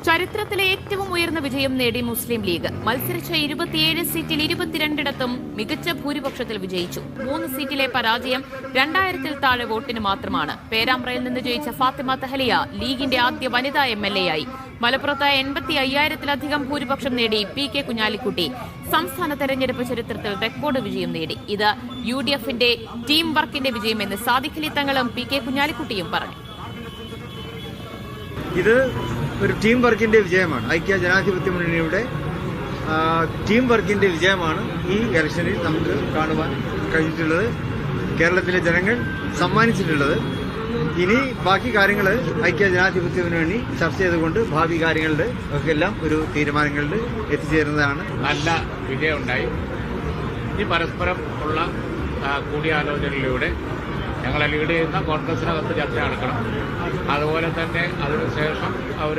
ചരിത്രത്തിലെ ഏറ്റവും ഉയർന്ന വിജയം നേടി മുസ്ലിം ലീഗ്. മത്സരിച്ച 27 സീറ്റിൽ 22 മികച്ച ഭൂരിപക്ഷത്തിൽ വിജയിച്ചു. 3 സീറ്റിലെ പരാജയം 2000-ൽ താഴെ വോട്ടിന് മാത്രമാണ്. പേരാമ്പ്രയിൽ നിന്ന് ജയിച്ച ഫാത്തിമ തഹലിയ ലീഗിന്റെ ആദ്യ വനിതാ MLA ആയി. മലപ്പുറത്ത് 85,000-ത്തിലധികം ഭൂരിപക്ഷം നേടി PK കുഞ്ഞാലിക്കുട്ടി സംസ്ഥാന തെരഞ്ഞെടുപ്പ് ചരിത്രത്തിൽ റെക്കോർഡ് വിജയം നേടി. ഇത് UDF-ന്റെ ടീം വർക്കിന്റെ വിജയമെന്ന് സാദിഖ് അലി തങ്ങളും PK കുഞ്ഞാലിക്കുട്ടിയും പറഞ്ഞു. ഇത് ഒരു ടീം വർക്കിന്റെ വിജയമാണ്. ഐക്യ ജനാധിപത്യ മുന്നണിയുടെ ടീം വർക്കിന്റെ വിജയമാണ് ഈ ഇലക്ഷനിൽ നമുക്ക് കാണുവാൻ കഴിഞ്ഞിട്ടുള്ളത്. കേരളത്തിലെ ജനങ്ങൾ സമ്മാനിച്ചിട്ടുള്ളത്. ഇനി ബാക്കി കാര്യങ്ങൾ ഐക്യ ജനാധിപത്യ മുന്നണി ചർച്ച ചെയ്തുകൊണ്ട് ഭാവി കാര്യങ്ങളുടെ ഒക്കെ എല്ലാം ഒരു തീരുമാനങ്ങളിൽ എത്തിച്ചേരുന്നതാണ്. നല്ല വിജയമുണ്ടായി. ഈ പരസ്പരം ഉള്ള കൂടിയാലോചനയിലൂടെ ഞങ്ങളെ ലീഡ് ചെയ്യുന്ന കോൺഗ്രസിനകത്ത് ചർച്ച നടക്കണം. അതുപോലെ തന്നെ അതിനുശേഷം അവർ